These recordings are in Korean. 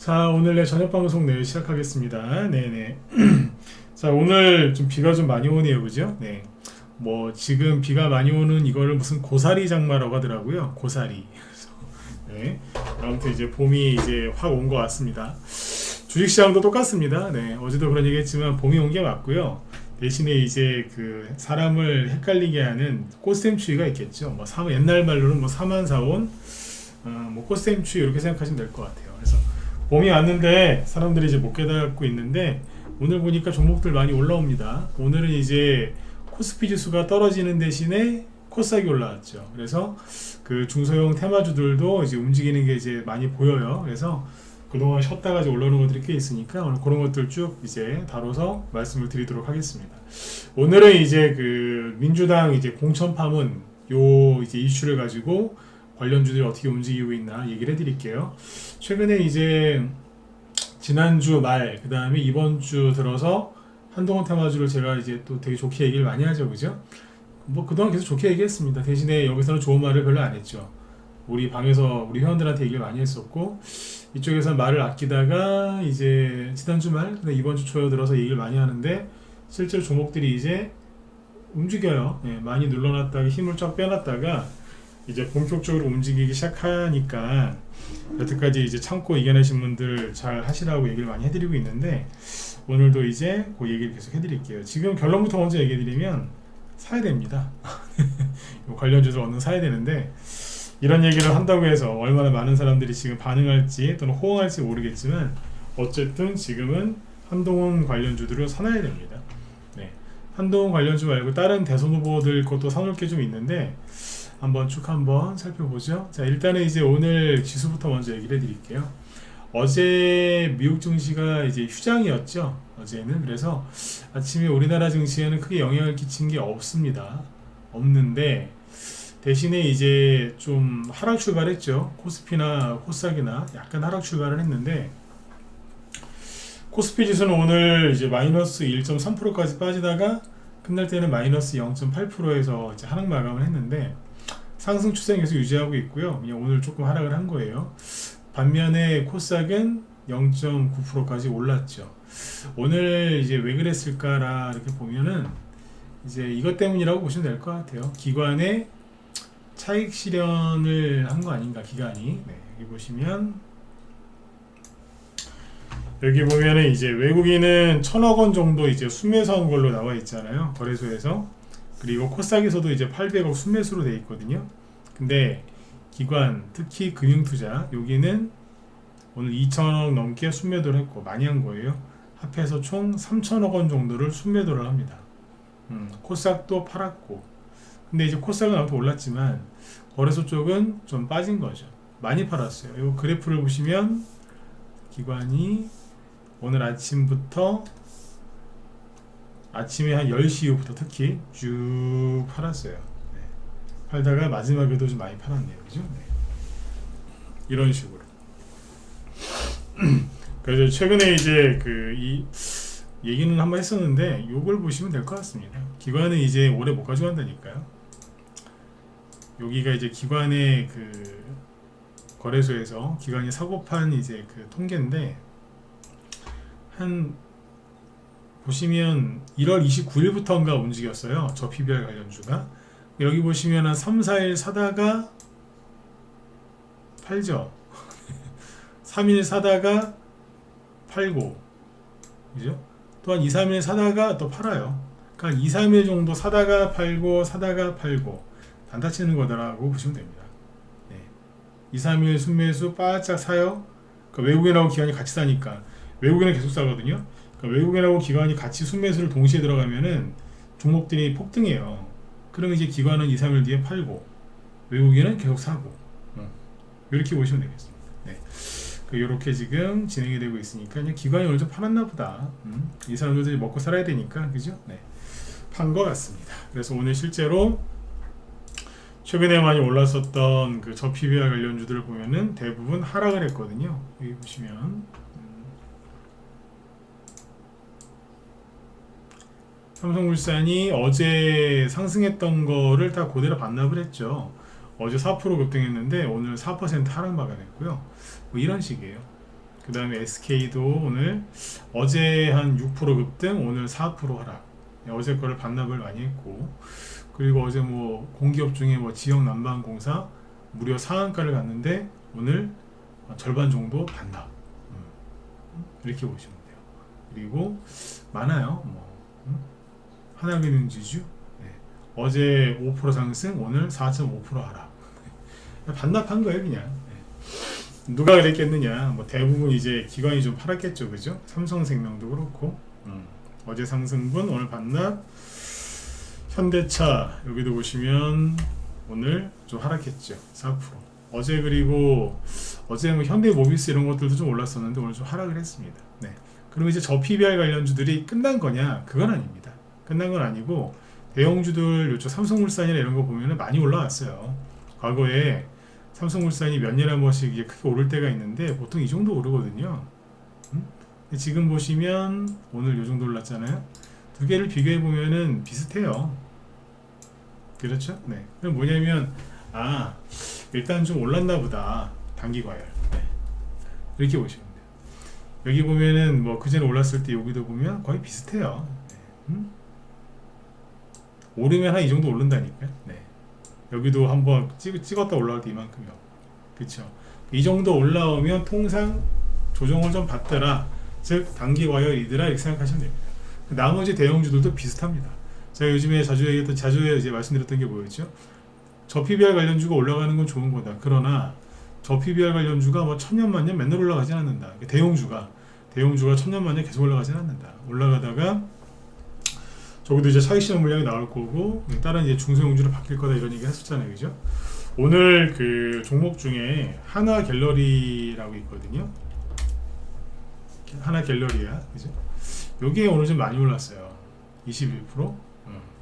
자, 오늘 내 저녁 방송 시작하겠습니다. 네네. 자, 오늘 좀 비가 좀 많이 오네요. 그죠? 네. 뭐, 지금 비가 많이 오는 이거를 무슨 고사리 장마라고 하더라고요. 고사리. 네. 아무튼 이제 봄이 이제 확 온 것 같습니다. 주식시장도 똑같습니다. 네. 어제도 그런 얘기 했지만 봄이 온 게 맞고요. 대신에 이제 그 사람을 헷갈리게 하는 꽃샘추위가 있겠죠. 뭐, 옛날 말로는 뭐 사만사온, 뭐 꽃샘추위 이렇게 생각하시면 될 것 같아요. 그래서 봄이 왔는데 사람들이 이제 못 깨닫고 있는데 오늘 보니까 종목들 많이 올라옵니다. 오늘은 이제 코스피 지수가 떨어지는 대신에 코스닥이 올라왔죠. 그래서 그 중소형 테마주들도 이제 움직이는 게 이제 많이 보여요. 그래서 그동안 쉬었다가 이제 올라오는 것들이 꽤 있으니까 오늘 그런 것들 쭉 이제 다뤄서 말씀을 드리도록 하겠습니다. 오늘은 이제 그 민주당 이제 공천 파문 요 이제 이슈를 가지고 관련주들이 어떻게 움직이고 있나 얘기를 해드릴게요. 최근에 이제 지난주 말, 그 다음에 이번 주 들어서 한동훈 테마주를 제가 이제 또 되게 좋게 얘기를 많이 하죠, 그죠? 뭐 그동안 계속 좋게 얘기했습니다. 대신에 여기서는 좋은 말을 별로 안 했죠. 우리 방에서 우리 회원들한테 얘기를 많이 했었고, 이쪽에서 말을 아끼다가 이제 지난주 말, 이번 주 초에 들어서 얘기를 많이 하는데 실제로 종목들이 이제 움직여요. 예, 많이 눌러놨다가 힘을 쫙 빼놨다가 이제 본격적으로 움직이기 시작하니까 여태까지 이제 참고 이겨내신 분들 잘 하시라고 얘기를 많이 해드리고 있는데 오늘도 이제 그 얘기를 계속 해드릴게요. 지금 결론부터 먼저 얘기해드리면 사야 됩니다. 관련주들 얻는 사야 되는데 이런 얘기를 한다고 해서 얼마나 많은 사람들이 지금 반응할지 또는 호응할지 모르겠지만 어쨌든 지금은 한동훈 관련주들을 사놔야 됩니다. 네. 한동훈 관련주 말고 다른 대선 후보들 것도 사놓을 게 좀 있는데 한번 쭉 한번 살펴보죠. 자, 일단은 이제 오늘 지수부터 먼저 얘기를 해드릴게요. 어제 미국 증시가 이제 휴장이었죠. 어제는. 그래서 아침에 우리나라 증시에는 크게 영향을 끼친 게 없습니다. 없는데 대신에 이제 좀 하락 출발했죠. 코스피나 코스닥이나 약간 하락 출발을 했는데 코스피 지수는 오늘 이제 마이너스 1.3%까지 빠지다가 끝날 때는 마이너스 0.8%에서 이제 하락 마감을 했는데 상승 추세는 계속 유지하고 있고요. 그냥 오늘 조금 하락을 한 거예요. 반면에 코스닥은 0.9%까지 올랐죠. 오늘 이제 왜 그랬을까라 이렇게 보면은 이제 이것 때문이라고 보시면 될 것 같아요. 기관의 차익 실현을 한 거 아닌가, 기관이. 네, 여기 보시면 여기 보면은 이제 외국인은 1,000억 원 정도 이제 순매수한 걸로 나와 있잖아요. 거래소에서. 그리고 코스닥에서도 이제 800억 순매수로 되어 있거든요. 근데 기관, 특히 금융투자, 여기는 오늘 2,000억 넘게 순매도를 했고 많이 한 거예요. 합해서 총 3,000억 원 정도를 순매도를 합니다. 코스닥도 팔았고, 근데 이제 코스닥은 아무튼 올랐지만 거래소 쪽은 좀 빠진 거죠. 많이 팔았어요. 이 그래프를 보시면 기관이 오늘 아침부터 아침에 한 10시 이후부터 특히 쭉 팔았어요. 네. 팔다가 마지막에도 좀 많이 팔았네요. 그죠? 네. 이런 식으로. 그래서 최근에 이제 이 얘기는 한번 했었는데 요걸 보시면 될 것 같습니다. 기관은 이제 오래 못 가져간다니까요. 여기가 이제 기관의 그 거래소에서 기관이 사고판 이제 그 통계인데 한 보시면 1월 29일부터인가 움직였어요. 저 PBR 관련주가. 여기 보시면 한 3, 4일 사다가 팔죠. 3일 사다가 팔고, 그죠? 또 한 2, 3일 사다가 또 팔아요. 그러니까 2, 3일 정도 사다가 팔고, 사다가 팔고, 단타 치는 거더라고 보시면 됩니다. 네. 2, 3일 순매수 바짝 사요. 그러니까 외국인하고 기관이 같이 사니까, 외국인은 계속 사거든요. 외국인하고 기관이 같이 순매수를 동시에 들어가면은 종목들이 폭등해요. 그러면 이제 기관은 2, 3일 뒤에 팔고 외국인은 계속 사고 이렇게 보시면 되겠습니다. 네. 이렇게 지금 진행이 되고 있으니까 그냥 기관이 어느 정도 팔았나 보다. 이 사람들이 먹고 살아야 되니까 그죠? 네. 판 것 같습니다. 그래서 오늘 실제로 최근에 많이 올랐었던 그 저 PBR 관련주들을 보면은 대부분 하락을 했거든요. 여기 보시면 삼성물산이 어제 상승했던 거를 다 그대로 반납을 했죠. 어제 4% 급등했는데 오늘 4% 하락 마감했고요. 뭐 이런 식이에요. 그 다음에 SK도 오늘 어제 한 6% 급등, 오늘 4% 하락. 어제 거를 반납을 많이 했고, 그리고 어제 뭐 공기업 중에 뭐 지역난방공사 무려 상한가를 갔는데 오늘 절반 정도 반납. 이렇게 보시면 돼요. 그리고 많아요. 뭐 하나금융지주 어제 5% 상승, 오늘 4.5% 하락. 반납한 거예요, 그냥. 누가 그랬겠느냐. 뭐 대부분 이제 기관이 좀 팔았겠죠, 그죠? 삼성생명도 그렇고. 어제 상승분, 오늘 반납. 현대차 여기도 보시면 오늘 좀 하락했죠, 4%. 어제 그리고 어제 뭐 현대모비스 이런 것들도 좀 올랐었는데 오늘 좀 하락을 했습니다. 네. 그럼 이제 저 PBR 관련주들이 끝난 거냐? 그건 아닙니다. 끝난 건 아니고 대형주들 요쪽 삼성물산이나 이런 거 보면은 많이 올라왔어요. 과거에 삼성물산이 몇 년에 한 번씩 이게 크게 오를 때가 있는데 보통 이 정도 오르거든요. 지금 보시면 오늘 요 정도 올랐잖아요. 두 개를 비교해 보면은 비슷해요. 그렇죠? 네. 그럼 뭐냐면 일단 좀 올랐나 보다. 단기 과열. 네. 이렇게 보시면 돼요. 여기 보면은 뭐 그전에 올랐을 때 여기도 보면 거의 비슷해요. 네. 오르면 한 이 정도 오른다니까요. 네. 여기도 한번 찍었다 올라올 때 이만큼이요. 그쵸? 이 정도 올라오면 통상 조정을 좀 받더라. 즉 단기 과열이더라 이렇게 생각하시면 됩니다. 나머지 대형주들도 비슷합니다. 제가 요즘에 자주 이제 말씀드렸던 게 뭐였죠? 저 PBR 관련주가 올라가는 건 좋은 거다. 그러나 저 PBR 관련주가 뭐 천년만년 맨날 올라가진 않는다. 대형주가 천년만년 계속 올라가진 않는다. 올라가다가 저기도 이제 차익실현 물량이 나올 거고 다른 이제 중소형주로 바뀔 거다 이런 얘기 했었잖아요, 그죠? 오늘 그 종목 중에 하나 갤러리라고 있거든요. 하나 갤러리야, 그죠? 여기에 오늘 좀 많이 올랐어요. 21%.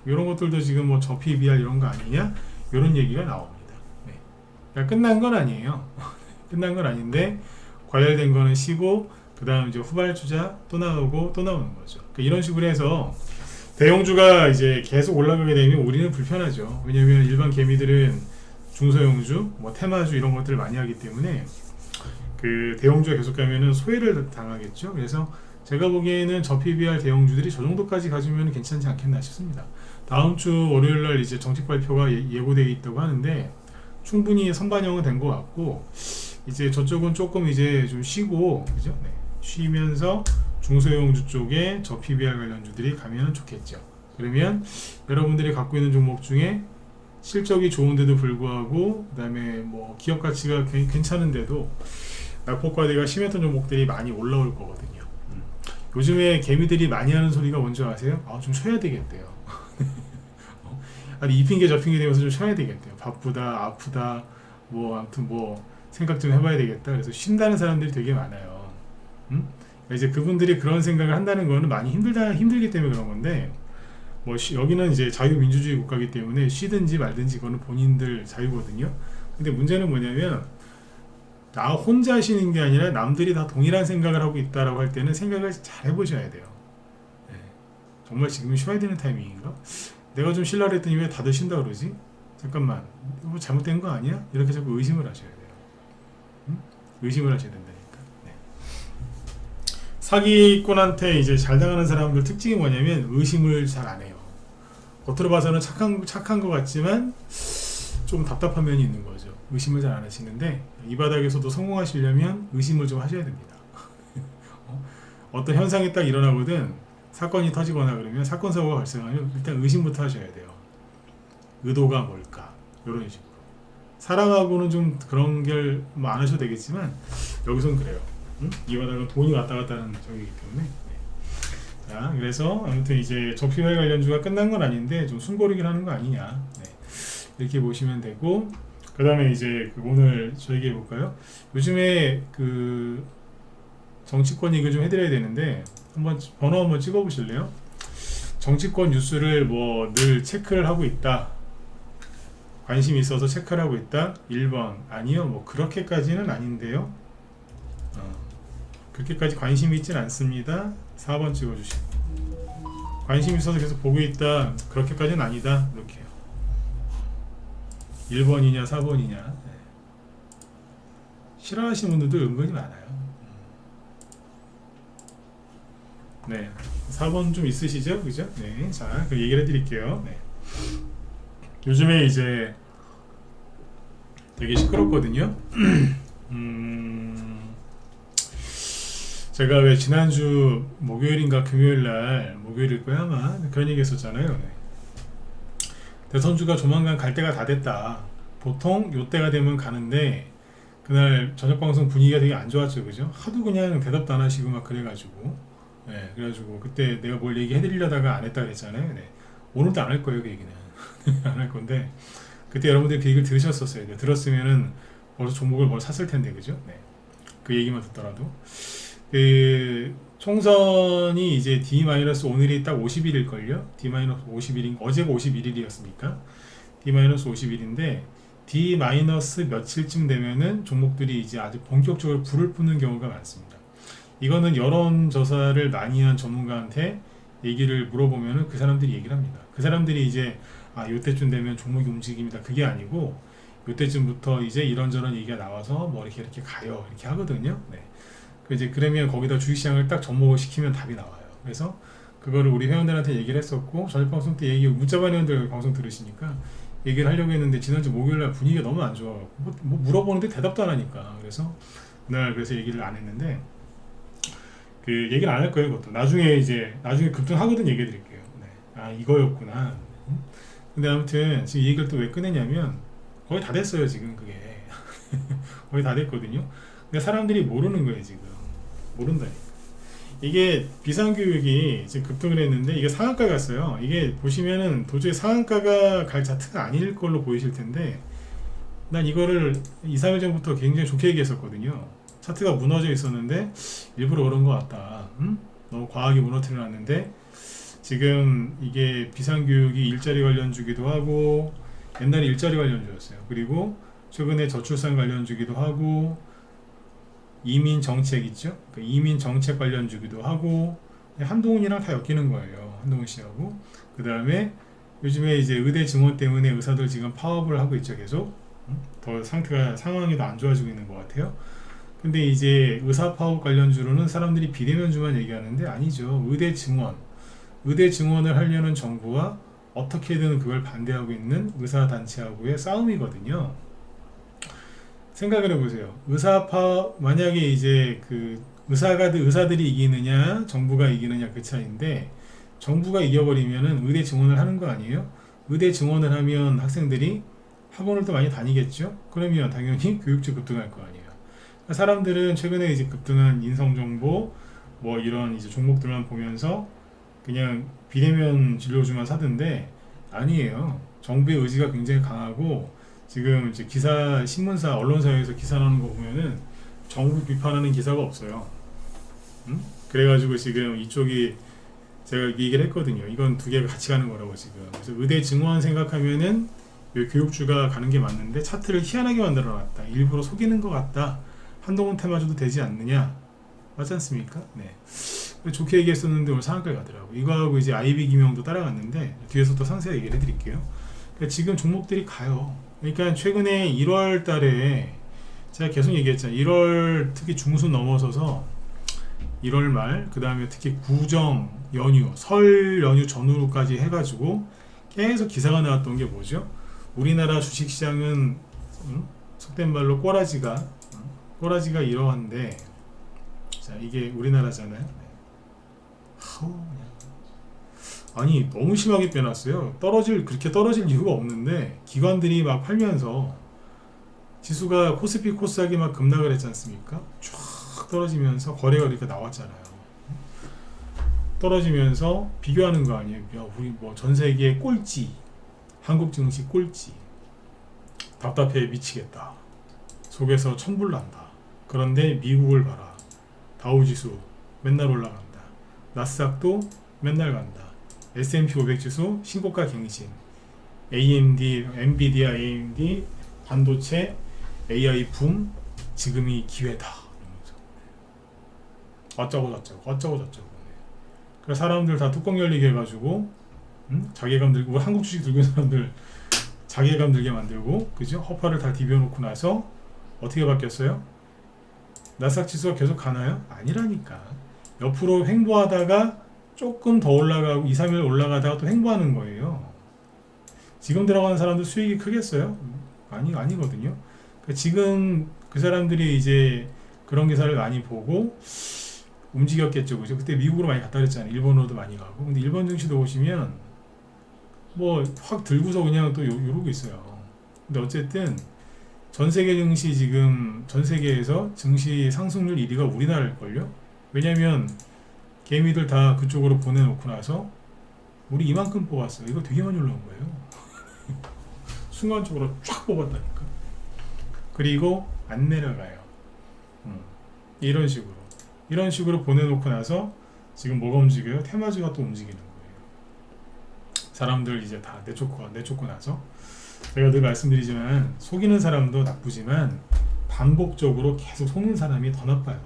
이런 것들도 지금 뭐 저 PBR 이런 거 아니냐? 이런 얘기가 나옵니다. 네. 그러니까 끝난 건 아니에요. 끝난 건 아닌데 과열된 거는 쉬고 그 다음 이제 후발주자 또 나오고 또 나오는 거죠. 그러니까 이런 식으로 해서 대형주가 이제 계속 올라가게 되면 우리는 불편하죠. 왜냐면 일반 개미들은 중소형주, 뭐 테마주 이런 것들을 많이 하기 때문에 그 대형주가 계속 가면은 소외를 당하겠죠. 그래서 제가 보기에는 저 PBR 대형주들이 저 정도까지 가지면 괜찮지 않겠나 싶습니다. 다음 주 월요일날 이제 정책 발표가 예고되어 있다고 하는데 충분히 선반영은 된 것 같고 이제 저쪽은 조금 이제 좀 쉬고 그죠? 네. 쉬면서 중소형주 쪽에 저 PBR 관련주들이 가면 좋겠죠. 그러면 여러분들이 갖고 있는 종목 중에 실적이 좋은데도 불구하고 그 다음에 뭐 기업 가치가 괜찮은데도 낙폭과대가 심했던 종목들이 많이 올라올 거거든요. 요즘에 개미들이 많이 하는 소리가 뭔지 아세요? 좀 쉬어야 되겠대요. 아니 이 핑계 저 핑계 대면서 좀 쉬어야 되겠대요. 바쁘다, 아프다, 뭐 아무튼 뭐 생각 좀 해봐야 되겠다. 그래서 쉰다는 사람들이 되게 많아요. 이제 그분들이 그런 생각을 한다는 거는 많이 힘들기 때문에 그런 건데 뭐 여기는 이제 자유민주주의 국가이기 때문에 쉬든지 말든지 그거는 본인들 자유거든요. 근데 문제는 뭐냐면 나 혼자 쉬는 게 아니라 남들이 다 동일한 생각을 하고 있다라고 할 때는 생각을 잘 해보셔야 돼요. 네. 정말 지금 쉬어야 되는 타이밍인가? 내가 좀 쉬려고 했더니 왜 다들 쉰다 그러지? 잠깐만, 뭐 잘못된 거 아니야? 이렇게 자꾸 의심을 하셔야 돼요. 의심을 하셔야 된다니까. 네. 사기꾼한테 이제 잘 당하는 사람들 특징이 뭐냐면 의심을 잘 안 해요. 겉으로 봐서는 착한 것 같지만 좀 답답한 면이 있는 거죠. 의심을 잘 안 하시는데 이 바닥에서도 성공하시려면 의심을 좀 하셔야 됩니다. 어떤 현상이 딱 일어나거든 사건이 터지거나 그러면 사건 사고가 발생하면 일단 의심부터 하셔야 돼요. 의도가 뭘까? 이런 식으로. 사람하고는 좀 그런 걸 뭐 안 하셔도 되겠지만 여기선 그래요. 이 바닥은 돈이 왔다 갔다 하는 저기이기 때문에. 네. 자, 그래서 아무튼 이제 저피발 관련주가 끝난 건 아닌데 좀 숨고르기를 하는 거 아니냐. 네. 이렇게 보시면 되고 그 다음에 이제 오늘 저 얘기해 볼까요? 요즘에 그 정치권 얘기를 좀 해드려야 되는데 한번 번호 한번 찍어 보실래요? 정치권 뉴스를 뭐 늘 체크를 하고 있다. 관심이 있어서 체크를 하고 있다. 1번 아니요 뭐 그렇게까지는 아닌데요. 그렇게까지 관심이 있진 않습니다. 4번 찍어 주시고 관심 있어서 계속 보고 있다. 그렇게까지는 아니다. 이렇게요. 1번이냐 4번이냐. 네. 싫어하시는 분들도 은근히 많아요. 네. 4번 좀 있으시죠? 그죠? 네. 자, 그 얘기를 해드릴게요. 네. 요즘에 이제 되게 시끄럽거든요. 제가 왜 지난주 목요일인가 금요일날, 목요일일 거야 아마, 그런 얘기 했었잖아요. 네. 대선주가 조만간 갈 때가 다 됐다. 보통 요때가 되면 가는데 그날 저녁방송 분위기가 되게 안 좋았죠. 그죠? 하도 그냥 대답도 안 하시고 막 그래가지고, 네, 그래가지고 그때 내가 뭘 얘기해드리려다가 안 했다 그랬잖아요. 네. 오늘도 안 할 거예요, 그 얘기는. 안 할 건데 그때 여러분들이 그 얘기를 들으셨었어요. 네, 들었으면은 벌써 종목을 뭘 샀을 텐데, 그죠? 네. 그 얘기만 듣더라도 그 총선이 이제 D- 오늘이 딱 50일일걸요? D-50일인 어제가 51일이었으니까 D-50일인데 D- 며칠쯤 되면은 종목들이 이제 아주 본격적으로 불을 뿜는 경우가 많습니다. 이거는 여론조사를 많이 한 전문가한테 얘기를 물어보면은 그 사람들이 얘기를 합니다. 그 사람들이 이제 요때쯤 되면 종목이 움직입니다. 그게 아니고 요때쯤부터 이제 이런저런 얘기가 나와서 뭐 이렇게 가요. 이렇게 하거든요. 네. 이제 그러면 거기다 주식시장을 딱 접목을 시키면 답이 나와요. 그래서 그거를 우리 회원들한테 얘기를 했었고 저녁 방송 때 문자반 회원들 방송 들으시니까 얘기를 하려고 했는데 지난주 목요일날 분위기가 너무 안 좋아. 뭐 물어보는데 대답도 안 하니까 그래서 그날 그래서 얘기를 안 했는데 그 얘기를 안 할 거예요. 그것도 나중에 급등하거든 얘기해 드릴게요. 네. 이거였구나. 근데 아무튼 지금 이 얘기를 또 왜 꺼내냐면 거의 다 됐어요 지금 그게. 거의 다 됐거든요. 근데 사람들이 모르는 거예요 지금. 모른다니까. 이게 비상교육이 지금 급등을 했는데 이게 상한가 갔어요. 이게 보시면은 도저히 상한가가 갈 차트가 아닐 걸로 보이실 텐데 난 이거를 2, 3일 전부터 굉장히 좋게 얘기했었거든요. 차트가 무너져 있었는데 일부러 그런 것 같다. 너무 과하게 무너뜨려 놨는데 지금 이게 비상교육이 일자리 관련주기도 하고 옛날에 일자리 관련주였어요. 그리고 최근에 저출산 관련주기도 하고 이민 정책 있죠? 그 이민 정책 관련주기도 하고 한동훈이랑 다 엮이는 거예요. 한동훈 씨하고 그 다음에 요즘에 이제 의대 증원 때문에 의사들 지금 파업을 하고 있죠. 계속 더 상황이 더 안 좋아지고 있는 것 같아요. 근데 이제 의사 파업 관련주로는 사람들이 비대면주만 얘기하는데 아니죠. 의대 증원을 하려는 정부와 어떻게든 그걸 반대하고 있는 의사단체하고의 싸움이거든요. 생각을 해보세요. 만약에 이제 그 의사들이 이기느냐, 정부가 이기느냐 그 차이인데, 정부가 이겨버리면은 의대 증원을 하는 거 아니에요? 의대 증원을 하면 학생들이 학원을 또 많이 다니겠죠? 그러면 당연히 교육주 급등할 거 아니에요. 그러니까 사람들은 최근에 이제 급등한 인성정보, 뭐 이런 이제 종목들만 보면서 그냥 비대면 진료주만 사던데, 아니에요. 정부의 의지가 굉장히 강하고, 지금 이제 신문사, 언론사에서 기사 나오는 거 보면은 정부 비판하는 기사가 없어요. 그래가지고 지금 이쪽이 제가 얘기를 했거든요. 이건 두 개가 같이 가는 거라고 지금. 그래서 의대 증원 생각하면은 교육주가 가는 게 맞는데 차트를 희한하게 만들어 놨다. 일부러 속이는 것 같다. 한동훈 테마주도 되지 않느냐. 맞지 않습니까? 네. 좋게 얘기했었는데 오늘 상한가에 가더라고. 이거하고 이제 아이비 김영도 따라갔는데 뒤에서 또 상세히 얘기를 해드릴게요. 그러니까 지금 종목들이 가요. 그러니까 최근에 1월 달에 제가 계속 얘기했잖아요. 1월 특히 중순 넘어서서 1월 말, 그 다음에 특히 구정 연휴, 설 연휴 전후까지 해가지고 계속 기사가 나왔던 게 뭐죠? 우리나라 주식시장은 속된 말로 꼬라지가 이러한데, 자 이게 우리나라잖아요. 아니 너무 심하게 빼놨어요. 그렇게 떨어질 이유가 없는데 기관들이 막 팔면서 지수가 코스피 코스닥이 막 급락을 했지 않습니까? 쫙 떨어지면서 거래가 이렇게 나왔잖아요. 떨어지면서 비교하는 거 아니에요. 야, 우리 뭐 전 세계 꼴찌, 한국 증시 꼴찌, 답답해 미치겠다. 속에서 천불난다. 그런데 미국을 봐라. 다우지수 맨날 올라간다. 나스닥도 맨날 간다. S&P 500 지수 신고가 갱신. AMD, 엔비디아, AMD, 반도체, AI 붐, 지금이 기회다. 어쩌고. 그래서 사람들 다 뚜껑 열리게 해가지고, 자괴감 들고, 한국 주식 들고 있는 사람들 자괴감 들게 만들고, 그죠? 허파를 다 디벼놓고 나서 어떻게 바뀌었어요? 나스닥 지수가 계속 가나요? 아니라니까. 옆으로 횡보하다가 조금 더 올라가고 2, 3일 올라가다가 또 횡보하는 거예요. 지금 들어가는 사람들 수익이 크겠어요? 아니거든요. 그러니까 지금 그 사람들이 이제 그런 기사를 많이 보고 움직였겠죠. 그죠? 그때 미국으로 많이 갔다 그랬잖아요. 일본으로도 많이 가고. 근데 일본 증시도 보시면 뭐 확 들고서 그냥 또 요러고 있어요. 근데 어쨌든 전 세계 증시 지금 전 세계에서 증시 상승률 1위가 우리나라일걸요? 왜냐면 개미들 다 그쪽으로 보내놓고 나서 우리 이만큼 뽑았어요. 이거 되게 많이 올라온 거예요. 순간적으로 쫙 뽑았다니까. 그리고 안 내려가요. 이런 식으로 보내놓고 나서 지금 뭐가 움직여요? 테마주가 또 움직이는 거예요. 사람들 이제 다 내쫓고 나서 제가 늘 말씀드리지만 속이는 사람도 나쁘지만 반복적으로 계속 속는 사람이 더 나빠요.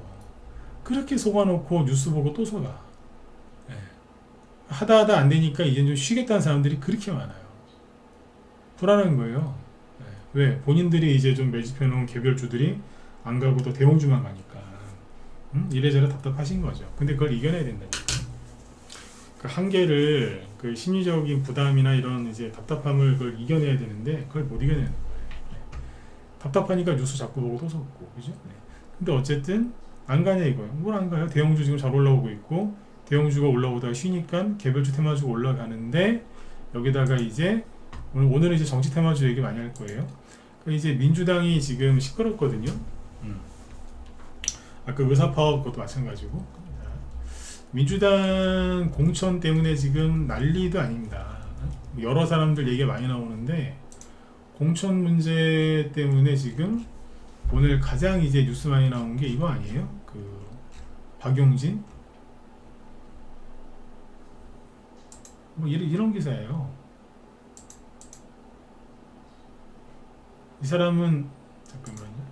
그렇게 속아놓고 뉴스 보고 또 속아. 네. 하다 안 되니까 이제 좀 쉬겠다는 사람들이 그렇게 많아요. 불안한 거예요. 네. 왜? 본인들이 이제 좀 매집해놓은 개별주들이 안 가고 또 대형주만 가니까 이래저래 답답하신 거죠. 근데 그걸 이겨내야 된다니까. 그 한계를 그 심리적인 부담이나 이런 이제 답답함을 그걸 이겨내야 되는데 그걸 못 이겨내는 거예요. 네. 답답하니까 뉴스 자꾸 보고 또 속고, 그죠? 네. 근데 어쨌든 안 가냐 이거예요. 뭘 안 가요? 대형주 지금 잘 올라오고 있고 대형주가 올라오다가 쉬니까 개별주 테마주가 올라가는데 여기다가 이제 오늘은 이제 정치 테마주 얘기 많이 할 거예요. 이제 민주당이 지금 시끄럽거든요. 아까 의사파업 그것도 마찬가지고 민주당 공천 때문에 지금 난리도 아닙니다. 여러 사람들 얘기가 많이 나오는데 공천 문제 때문에 지금 오늘 가장 이제 뉴스 많이 나온 게 이거 아니에요? 그 박용진 뭐 이런 기사예요. 이 사람은 잠깐만요.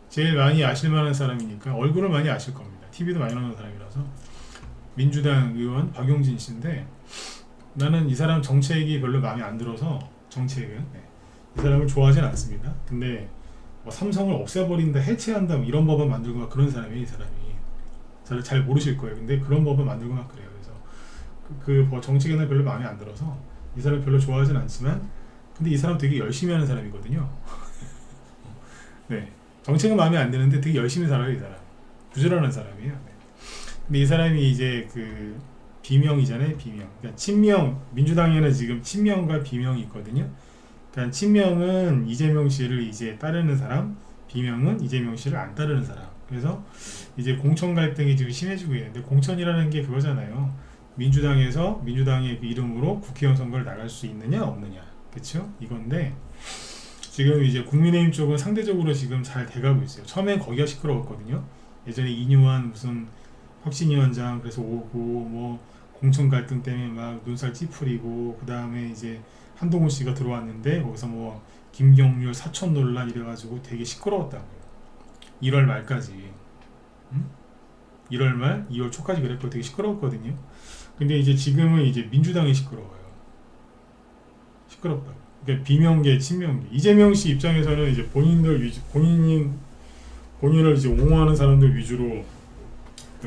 제일 많이 아실 만한 사람이니까 얼굴을 많이 아실 겁니다. TV도 많이 나오는 사람이라서 민주당 의원 박용진 씨인데 나는 이 사람 정책이 별로 마음에 안 들어서 정책은 이 사람을 좋아하진 않습니다. 근데 뭐 삼성을 없애버린다, 해체한다 뭐 이런 법안 만들고 막 그런 사람이에요. 이 사람이 저를 잘 모르실 거예요. 근데 그런 법안 만들고 막 그래요. 그래서 그 정책에는 별로 마음에 안 들어서 이 사람 별로 좋아하진 않지만 근데 이 사람 되게 열심히 하는 사람이거든요. 네, 정책은 마음에 안 드는데 되게 열심히 살아요. 이 사람 부지런한 사람이에요. 네. 근데 이 사람이 이제 그 비명이잖아요. 비명. 그러니까 친명, 민주당에는 지금 친명과 비명이 있거든요. 그러니까 친명은 이재명 씨를 이제 따르는 사람, 비명은 이재명 씨를 안 따르는 사람. 그래서 이제 공천 갈등이 지금 심해지고 있는데 공천이라는 게 그거잖아요. 민주당에서 민주당의 그 이름으로 국회의원 선거를 나갈 수 있느냐 없느냐. 그렇죠? 이건데 지금 이제 국민의힘 쪽은 상대적으로 지금 잘 돼가고 있어요. 처음엔 거기가 시끄러웠거든요. 예전에 이뉴한 무슨 혁신위원장 그래서 오고 뭐 공천 갈등 때문에 막 눈살 찌푸리고 그 다음에 이제 한동훈 씨가 들어왔는데 거기서 뭐 김경률 사천 논란 이래가지고 되게 시끄러웠다고요. 1월 말까지 1월 말 2월 초까지 그랬고 되게 시끄러웠거든요. 근데 이제 지금은 이제 민주당이 시끄러워요. 시끄럽다고. 그러니까 비명계 친명계. 이재명 씨 입장에서는 이제 본인을 이제 옹호하는 사람들 위주로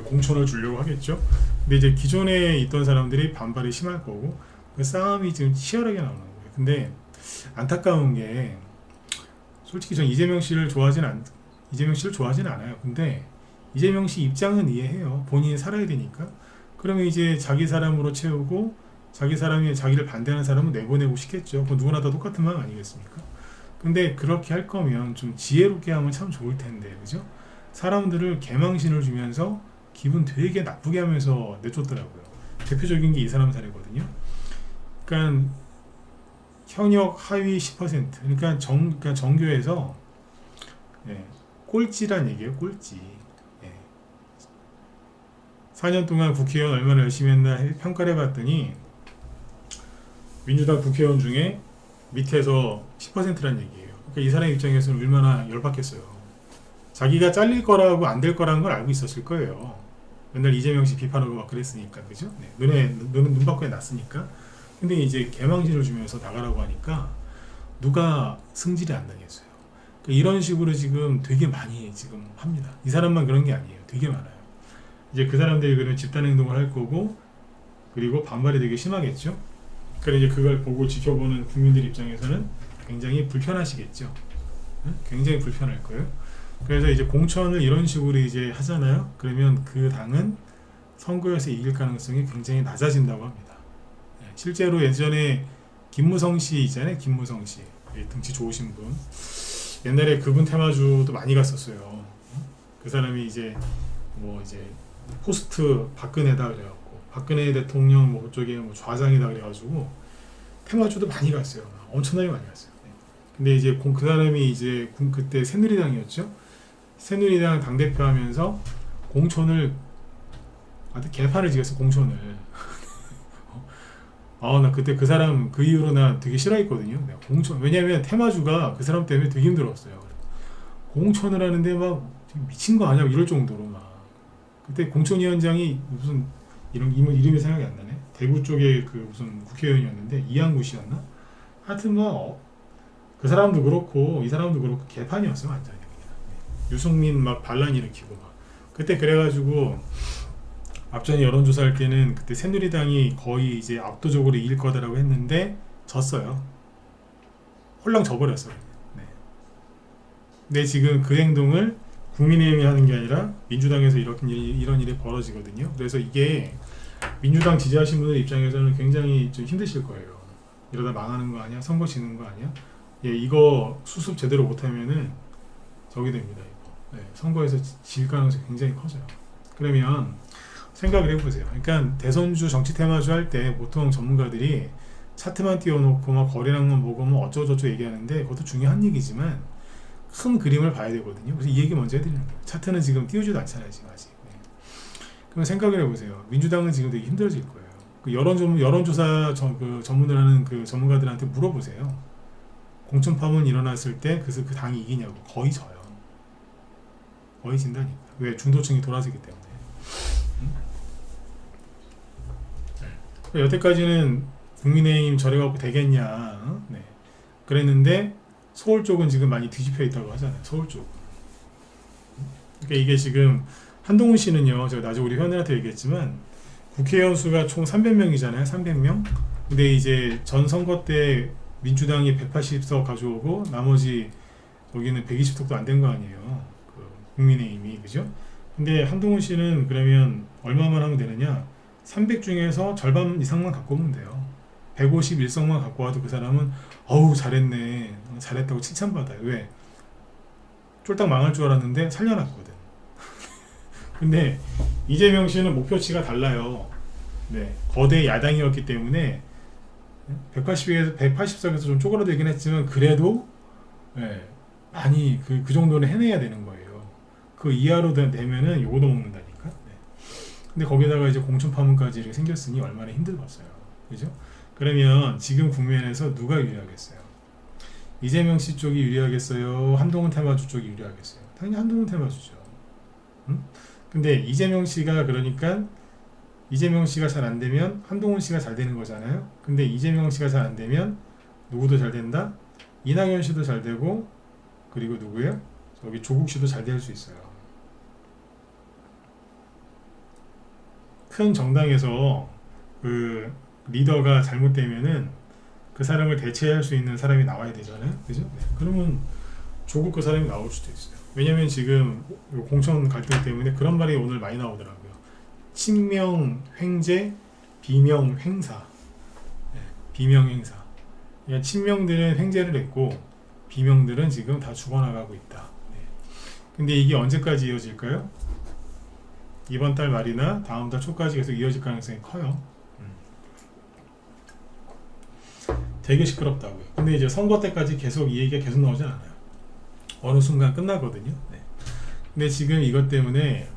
공천을 주려고 하겠죠. 근데 이제 기존에 있던 사람들이 반발이 심할 거고 그 싸움이 지금 치열하게 나오는 거예요. 근데 안타까운 게 솔직히 전 이재명 씨를 좋아하진 않아요. 근데 이재명 씨 입장은 이해해요. 본인이 살아야 되니까. 그러면 이제 자기 사람으로 채우고 자기 사람이 자기를 반대하는 사람은 내보내고 싶겠죠. 그 누구나 다 똑같은 마음 아니겠습니까? 근데 그렇게 할 거면 좀 지혜롭게 하면 참 좋을 텐데, 그죠? 사람들을 개망신을 주면서 기분 되게 나쁘게 하면서 내쫓더라고요. 대표적인 게 이 사람 사례거든요. 그러니까 현역 하위 10%, 그러니까 정교에서 꼴찌란 얘기예요. 꼴찌. 4년 동안 국회의원 얼마나 열심히 했나 평가를 해봤더니 민주당 국회의원 중에 밑에서 10%란 얘기예요. 그러니까 이 사람 입장에서는 얼마나 열받겠어요. 자기가 잘릴 거라고 안 될 거라는 걸 알고 있었을 거예요. 맨날 이재명 씨 비판하고 막 그랬으니까, 그죠? 눈 밖에 났으니까. 근데 이제 개망신을 주면서 나가라고 하니까 누가 승질이 안 나겠어요. 그러니까 이런 식으로 지금 되게 많이 지금 합니다. 이 사람만 그런 게 아니에요. 되게 많아요. 이제 그 사람들이 그러면 집단 행동을 할 거고, 그리고 반발이 되게 심하겠죠. 그래서 이제 그걸 보고 지켜보는 국민들 입장에서는 굉장히 불편하시겠죠. 응? 굉장히 불편할 거예요. 그래서 이제 공천을 이런 식으로 이제 하잖아요. 그러면 그 당은 선거에서 이길 가능성이 굉장히 낮아진다고 합니다. 실제로 예전에 김무성 씨 있잖아요. 김무성 씨, 등치 좋으신 분. 옛날에 그분 테마주도 많이 갔었어요. 그 사람이 이제 뭐 이제 포스트 박근혜다 그래갖고 박근혜 대통령 뭐 그쪽에 뭐 좌장이다 그래가지고 테마주도 많이 갔어요. 엄청나게 많이 갔어요. 근데 이제 그 사람이 이제 그때 새누리당이었죠. 새누리당 당대표 하면서 공천을 아주 개판을 지었어. 공천을. 나 그때 그 사람 그 이후로 나 되게 싫어했거든요. 내가 공천, 왜냐면 테마주가 그 사람 때문에 되게 힘들었어요. 공천을 하는데 막 미친 거 아니야 이럴 정도로 막. 그때 공천위원장이 무슨 이름이 생각이 안 나네. 대구 쪽에 그 무슨 국회의원이었는데 이양구 씨였나? 하여튼 뭐 그 사람도 그렇고 이 사람도 그렇고 개판이었어요 완전히. 유승민 막 반란 일으키고 막. 그때 그래가지고 앞전에 여론조사할 때는 그때 새누리당이 거의 이제 압도적으로 이길 거다라고 했는데 졌어요. 홀랑 져버렸어요. 네. 근데 지금 그 행동을 국민의힘이 하는 게 아니라 민주당에서 이런 일이 벌어지거든요. 그래서 이게 민주당 지지하신 분들 입장에서는 굉장히 좀 힘드실 거예요. 이러다 망하는 거 아니야? 선거 지는 거 아니야? 예, 이거 수습 제대로 못하면은 저기 됩니다. 이거. 네, 선거에서 질 가능성이 굉장히 커져요. 그러면 생각을 해보세요. 그러니까 대선주 정치 테마주 할 때 보통 전문가들이 차트만 띄워놓고 막 거래량만 보고 뭐 어쩌고저쩌고 얘기하는데 그것도 중요한 얘기지만 큰 그림을 봐야 되거든요. 그래서 이 얘기 먼저 해드리는 거예요. 차트는 지금 띄우지도 않잖아요. 지금 아직. 네. 그럼 생각을 해보세요. 민주당은 지금 되게 힘들어질 거예요. 그 여론조사 그 전문을 하는 그 전문가들한테 물어보세요. 공천 파문 일어났을 때 그 당이 이기냐고. 거의 져요. 거의 진다니까. 왜? 중도층이 돌아서기 때문에. 여태까지는 국민의힘 저래갖고 되겠냐. 네. 그랬는데 서울 쪽은 지금 많이 뒤집혀 있다고 하잖아요. 서울 쪽. 그러니까 이게 지금 한동훈 씨는요. 제가 나중에 우리 회원들한테 얘기했지만 국회의원 수가 총 300명이잖아요. 300명. 근데 이제 전 선거 때 민주당이 180석 가져오고 나머지 여기는 120석도 안 된 거 아니에요. 그 국민의힘이. 그죠? 근데 한동훈 씨는 그러면 얼마만 하면 되느냐? 300 중에서 절반 이상만 갖고 오면 돼요. 151석만 갖고 와도 그 사람은 어우 잘했네. 잘했다고 칭찬받아요. 왜? 쫄딱 망할 줄 알았는데 살려놨거든. 근데 이재명 씨는 목표치가 달라요. 네, 거대 야당이었기 때문에 180석에서 좀 쪼그라들긴 했지만 그래도 네, 많이 그 정도는 해내야 되는 거예요. 그 이하로 되면은 요거도 먹는다니까. 네. 근데 거기다가 이제 공천 파문까지 이렇게 생겼으니 얼마나 힘들었어요. 그죠? 그러면 지금 국면에서 누가 유리하겠어요? 이재명 씨 쪽이 유리하겠어요? 한동훈 테마주 쪽이 유리하겠어요? 당연히 한동훈 테마주죠. 응? 근데 이재명 씨가 그러니까 이재명 씨가 잘 안 되면 한동훈 씨가 잘 되는 거잖아요. 근데 이재명 씨가 잘 안 되면 누구도 잘 된다? 이낙연 씨도 잘 되고 그리고 누구예요? 저기 조국 씨도 잘 될 수 있어요. 큰 정당에서 그 리더가 잘못되면은 그 사람을 대체할 수 있는 사람이 나와야 되잖아요. 그죠? 네. 그러면 조국 그 사람이 나올 수도 있어요. 왜냐면 지금 공천 갈등 때문에 그런 말이 오늘 많이 나오더라고요. 친명 횡재, 비명 횡사. 네. 비명 횡사. 그러니까 친명들은 횡재를 했고 비명들은 지금 다 죽어나가고 있다. 네. 근데 이게 언제까지 이어질까요? 이번 달 말이나 다음 달 초까지 계속 이어질 가능성이 커요. 되게 시끄럽다고요. 근데 이제 선거 때까지 계속 이 얘기가 계속 나오지 않아요. 어느 순간 끝나거든요. 네. 근데 지금 이것 때문에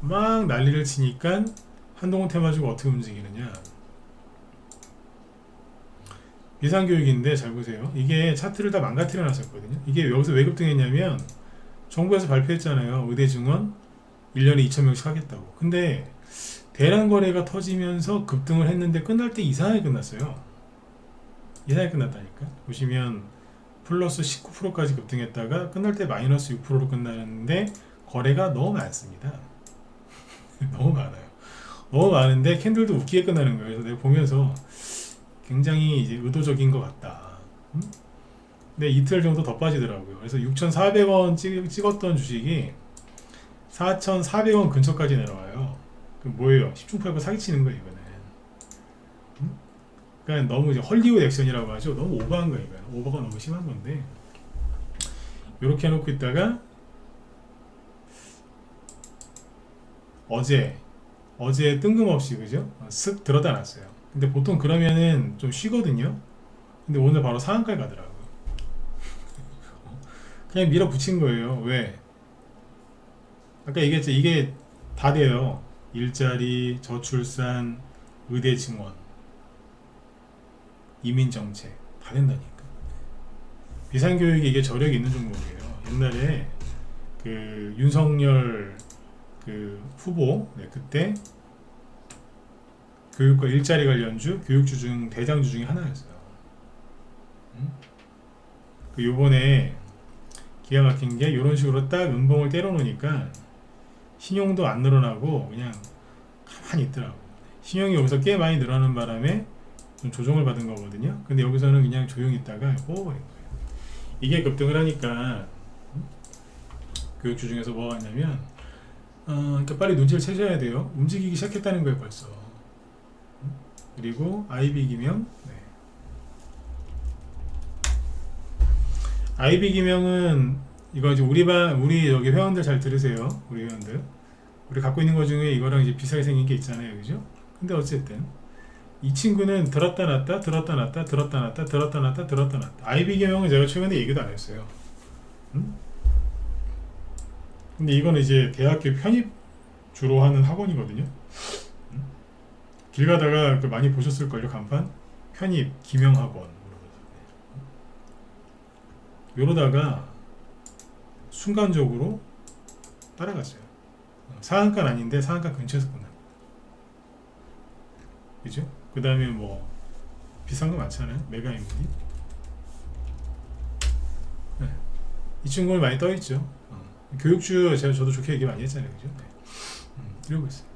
막 난리를 치니까 한동훈 테마주가 어떻게 움직이느냐. 비상교육인데 잘 보세요. 이게 차트를 다 망가뜨려 놨었거든요. 이게 여기서 왜 급등했냐면 정부에서 발표했잖아요. 의대 증원 1년에 2,000명씩 하겠다고. 근데 대량 거래가 터지면서 급등을 했는데 끝날 때 이상하게 끝났어요. 이상하게 끝났다니까. 보시면 플러스 19%까지 급등했다가 끝날 때 마이너스 6%로 끝나는데 거래가 너무 많습니다. 너무 많아요. 너무 많은데 캔들도 웃기게 끝나는 거예요. 그래서 내가 보면서 굉장히 이제 의도적인 것 같다. 근데 이틀 정도 더 빠지더라고요. 그래서 6,400원 찍었던 주식이 4,400원 근처까지 내려와요. 그 뭐예요? 10중 8구 사기치는 거예요, 이거는. 그러니까 너무 이제 헐리우드 액션이라고 하죠. 너무 오버한 거예요, 이거는. 오버가 너무 심한 건데. 이렇게 해놓고 있다가 어제 뜬금없이 그죠? 쓱 들었다 놨어요. 근데 보통 그러면은 좀 쉬거든요. 근데 오늘 바로 상한가에 가더라고요. 그냥 밀어붙인 거예요. 왜? 아까 얘기했죠. 이게 다 돼요. 일자리, 저출산, 의대 증원, 이민정책 다 된다니까. 비상교육이 이게 저력이 있는 종목이에요. 옛날에 그 윤석열 그 후보 그때 교육과 일자리 관련주, 교육주 중 대장주 중에 하나였어요. 그 요번에 기가 막힌 게 이런 식으로 딱 음봉을 때려놓으니까 신용도 안 늘어나고 그냥 가만히 있더라고. 신용이 여기서 꽤 많이 늘어나는 바람에 좀 조정을 받은 거거든요. 근데 여기서는 그냥 조용히 있다가 뽑아버린 거예요. 이게 급등을 하니까 교육주 중에서 뭐가 있냐면 그러니까 빨리 눈치를 채셔야 돼요. 움직이기 시작했다는 거예요, 벌써. 그리고 IB 기명, IB 기명은 이거 이제 우리 여기 회원들 잘 들으세요. 우리 회원들. 우리 갖고 있는 것 중에 이거랑 이제 비슷하게 생긴 게 있잖아요, 그죠? 근데 어쨌든 이 친구는 들었다 놨다, 들었다 놨다, 들었다 놨다, 들었다 놨다, 들었다 놨다. IB 기명은 제가 최근에 얘기도 안 했어요. 근데 이거는 이제 대학교 편입 주로 하는 학원이거든요. 길 가다가 그 많이 보셨을걸요, 간판? 편입 기명학원. 이러다가 순간적으로 따라갔어요. 상한가는 아닌데 상한가 근처에서 끝나. 그죠? 그 다음에 뭐 비싼 거 많잖아요. 메가인물이. 네. 이 친구는 많이 떠있죠. 교육주 저도 좋게 얘기 많이 했잖아요. 그죠? 네. 이러고 있어요.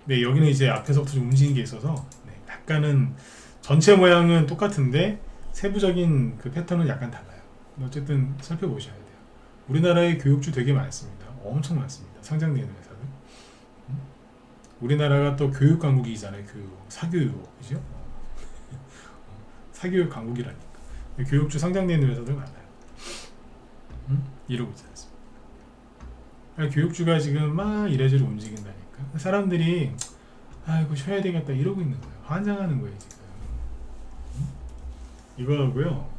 네, 여기는 이제 앞에서부터 좀 움직인 게 있어서 약간은 전체 모양은 똑같은데 세부적인 그 패턴은 약간 달라요. 어쨌든 살펴보셔야 돼요. 우리나라의 교육주 되게 많습니다. 엄청 많습니다. 상장되는 회사들. 우리나라가 또 교육 강국이잖아요. 사교육, 그죠? 사교육 강국이라니까. 교육주 상장되는 회사들 많아요. 이러고 있지 않습니다. 교육주가 지금 막 이래저래 움직인다니까. 사람들이 아이고 쉬어야 되겠다 이러고 있는 거예요. 환장하는 거예요 지금. 이거 하고요.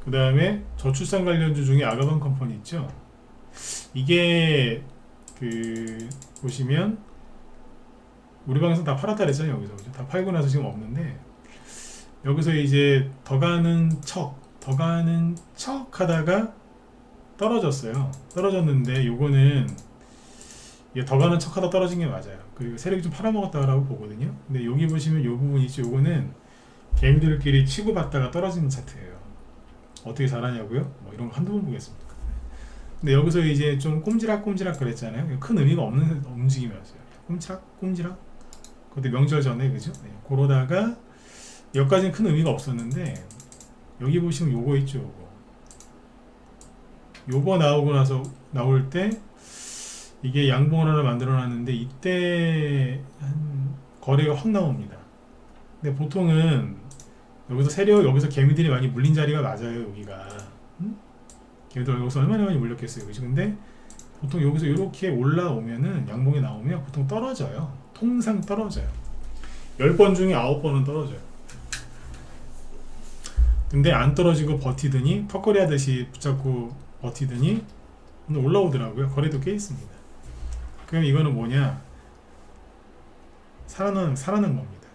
그 다음에 저출산 관련주 중에 아가방 컴퍼니 있죠. 이게 그 보시면 우리 방에서 다 팔았다 그랬잖아요. 여기서 그죠? 다 팔고 나서 지금 없는데 여기서 이제 더 가는 척 하다가 떨어졌어요. 떨어졌는데 요거는 이게 더 가는 척 하다 떨어진 게 맞아요. 그리고 세력이 좀 팔아먹었다고 보거든요. 근데 여기 보시면 요 부분 있죠. 요거는 개미들끼리 치고받다가 떨어지는 차트예요. 어떻게 잘하냐고요? 뭐 이런 거 한두 번 보겠습니다. 근데 여기서 이제 좀 꼼지락 그랬잖아요. 큰 의미가 없는 움직임이었어요. 꼼지락. 그것도 명절 전에 그죠? 네. 그러다가 여기까지는 큰 의미가 없었는데 여기 보시면 요거 있죠. 요거 나올 때 이게 양봉을 하나 만들어 놨는데 이때 거래가 확 나옵니다. 근데 보통은 여기서 개미들이 많이 물린 자리가 맞아요. 여기가 개미들 여기서 얼마나 많이 물렸겠어요. 그죠? 근데 보통 여기서 이렇게 올라오면은 양봉이 나오면 보통 떨어져요. 통상 떨어져요. 10번 중에 9번은 떨어져요. 근데 안 떨어지고 버티더니 턱걸이 하듯이 붙잡고 버티더니 오늘 올라오더라고요. 거래도 꽤 있습니다. 그럼 이거는 뭐냐? 살아난 겁니다.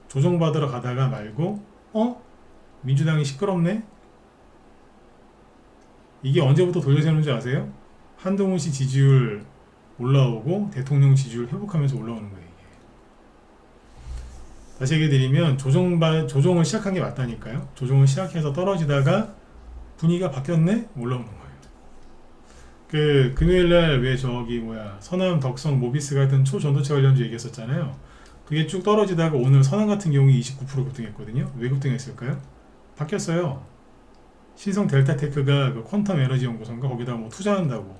조정받으러 가다가 말고 민주당이 시끄럽네? 이게 언제부터 돌려세우는 줄 아세요? 한동훈 씨 지지율 올라오고 대통령 지지율 회복하면서 올라오는 거예요. 이게. 다시 얘기 드리면 조정을 시작한 게 맞다니까요. 조정을 시작해서 떨어지다가 분위기가 바뀌었네? 올라오는 거예요. 그 금요일날 왜 저기 뭐야 서남 덕성 모비스 같은 초전도체 관련주 얘기했었잖아요. 그게 쭉 떨어지다가 오늘 선한 같은 경우에 29% 급등했거든요. 왜 급등했을까요? 바뀌었어요. 신성 델타테크가 그 퀀텀 에너지 연구소인가 거기다 뭐 투자한다고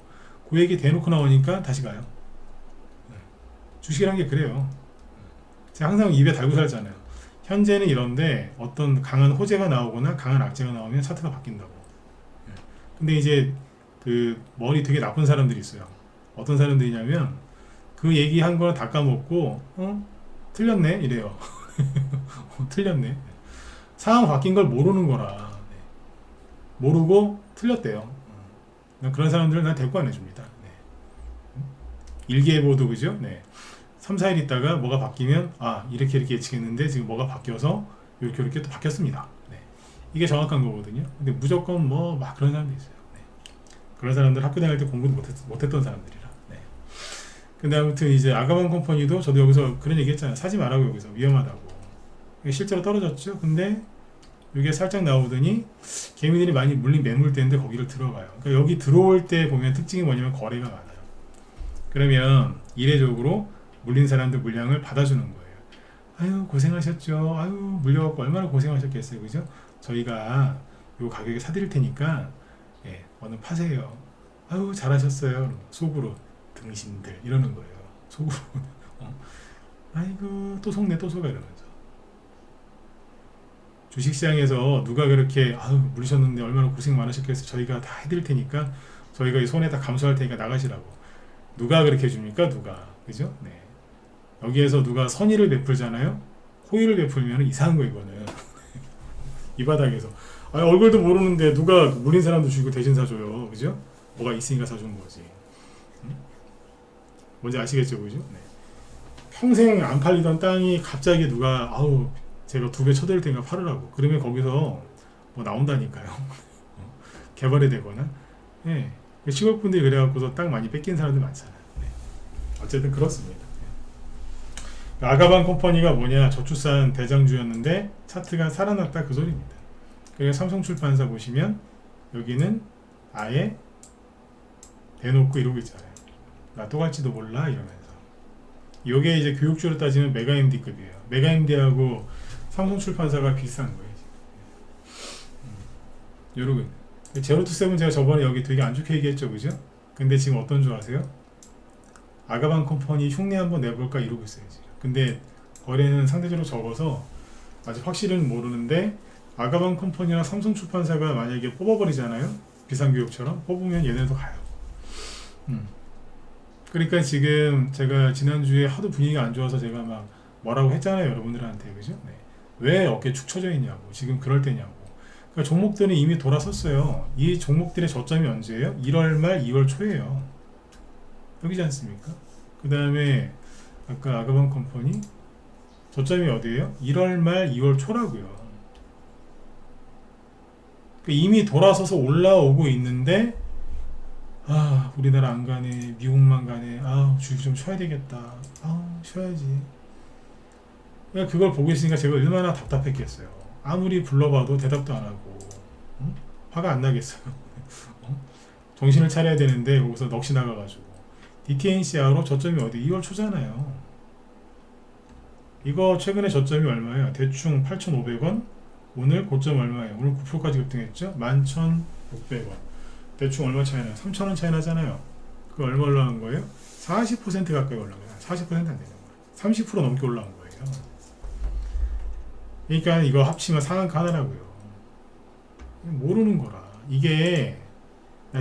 그 얘기 대놓고 나오니까 다시 가요. 주식이란 게 그래요. 제가 항상 입에 달고 살잖아요. 현재는 이런데 어떤 강한 호재가 나오거나 강한 악재가 나오면 차트가 바뀐다고. 근데 이제 그 머리 되게 나쁜 사람들이 있어요. 어떤 사람들이냐면 그 얘기한 걸 다 까먹고 틀렸네 이래요. 틀렸네. 상황 바뀐 걸 모르는 거라. 모르고 틀렸대요. 그런 사람들은 난 대꾸 안 해줍니다. 일기예보도 그죠? 네. 3, 4일 있다가 뭐가 바뀌면 이렇게 예측했는데 지금 뭐가 바뀌어서 이렇게 또 바뀌었습니다. 네. 이게 정확한 거거든요. 근데 무조건 뭐 막 그런 사람도 있어요. 네. 그런 사람들 학교 다닐 때 공부도 못했던 사람들이라. 네. 근데 아무튼 이제 아가방 컴퍼니도 저도 여기서 그런 얘기 했잖아요. 사지 말라고 여기서 위험하다고. 실제로 떨어졌죠. 근데 이게 살짝 나오더니 개미들이 많이 물린 매물대인데 거기를 들어가요. 그러니까 여기 들어올 때 보면 특징이 뭐냐면 거래가 많아요. 그러면 이례적으로 물린 사람들 물량을 받아주는 거예요. 아유 고생하셨죠. 아유 물려갖고 얼마나 고생하셨겠어요. 그죠? 저희가 요 가격에 사드릴 테니까 얼른 파세요. 아유 잘하셨어요. 속으로 등신들 이러는 거예요. 속으로 아이고 또 속네 또 속아 이러면서 주식시장에서 누가 그렇게 물리셨는데 얼마나 고생 많으셨겠어요. 저희가 다 해드릴 테니까 저희가 이 손에 다 감수할 테니까 나가시라고. 누가 그렇게 해줍니까? 누가 그죠? 네. 여기에서 누가 선의를 베풀잖아요. 호의를 베풀면 이상한 거 이거는. 이 바닥에서 얼굴도 모르는데 누가 물린 사람도 주고 대신 사줘요. 그죠? 뭐가 있으니까 사주는 거지. 뭔지 아시겠죠? 그죠? 네. 평생 안 팔리던 땅이 갑자기 누가 제가 2배 쳐드릴 테니까 팔으라고. 그러면 거기서 뭐 나온다니까요. 개발이 되거나. 네. 시골분들이 그래갖고서 땅 많이 뺏긴 사람들 많잖아요. 네. 어쨌든 그렇습니다. 아가방 컴퍼니가 뭐냐, 저출산 대장주였는데 차트가 살아났다 그 소리입니다. 그리고 삼성출판사 보시면 여기는 아예 대놓고 이러고 있잖아요. 나 또 갈지도 몰라 이러면서. 이게 이제 교육주로 따지면 메가MD급이에요. 메가MD하고 삼성출판사가 비슷한 거예요. 이러고 있는. 제로투세븐 제가 저번에 여기 되게 안 좋게 얘기했죠, 그죠? 근데 지금 어떤 줄 아세요? 아가방 컴퍼니 흉내 한번 내볼까 이러고 있어요 지금. 근데 거래는 상대적으로 적어서 아직 확실은 모르는데 아가방 컴퍼니나 삼성출판사가 만약에 뽑아버리잖아요. 비상교육처럼 뽑으면 얘네도 가요. 그러니까 지금 제가 지난주에 하도 분위기가 안 좋아서 제가 막 뭐라고 했잖아요 여러분들한테. 그죠? 네. 왜 어깨 축 처져 있냐고. 지금 그럴 때냐고. 그러니까 종목들은 이미 돌아섰어요. 이 종목들의 저점이 언제예요? 1월 말 2월 초예요. 여기지 않습니까? 그 다음에 아까 아가방 컴퍼니 저점이 어디예요? 1월 말 2월 초라고요. 그러니까 이미 돌아서서 올라오고 있는데 우리나라 안 가네, 미국만 가네, 주식 좀 쉬어야 되겠다, 쉬어야지. 그러니까 그걸 보고 있으니까 제가 얼마나 답답했겠어요. 아무리 불러봐도 대답도 안 하고. 화가 안 나겠어요. 정신을 차려야 되는데 거기서 넋이 나가가지고. DTNCR로 저점이 어디? 2월 초잖아요. 이거 최근에 저점이 얼마예요? 대충 8,500원. 오늘 고점 얼마예요? 오늘 9%까지 급등했죠? 11,600원. 대충 얼마 차이 나요? 3,000원 차이 나잖아요. 그거 얼마 올라간 거예요? 40% 가까이 올라간 거예요. 40% 안 되는 거예요. 30% 넘게 올라온 거예요. 그러니까 이거 합치면 상한가 하나라고요. 모르는 거라. 이게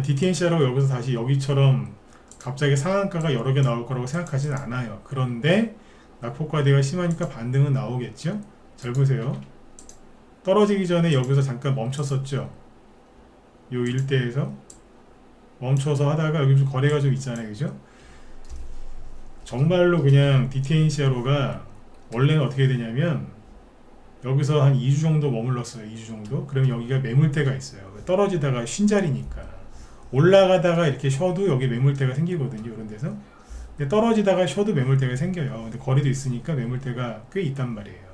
DTNC라고 여기서 다시 여기처럼 갑자기 상한가가 여러 개 나올 거라고 생각하지는 않아요. 그런데 낙폭과대가 심하니까 반등은 나오겠죠? 잘 보세요. 떨어지기 전에 여기서 잠깐 멈췄었죠. 요 일대에서 멈춰서 하다가 여기 좀 거래가 좀 있잖아요. 그죠? 정말로 그냥 DTNCRO가 원래는 어떻게 되냐면 여기서 한 2주 정도 머물렀어요. 2주 정도. 그러면 여기가 매물대가 있어요. 떨어지다가 쉰 자리니까. 올라가다가 이렇게 쉬어도 여기 매물대가 생기거든요. 이런 데서. 근데 떨어지다가 쉬어도 매물대가 생겨요. 근데 거리도 있으니까 매물대가 꽤 있단 말이에요.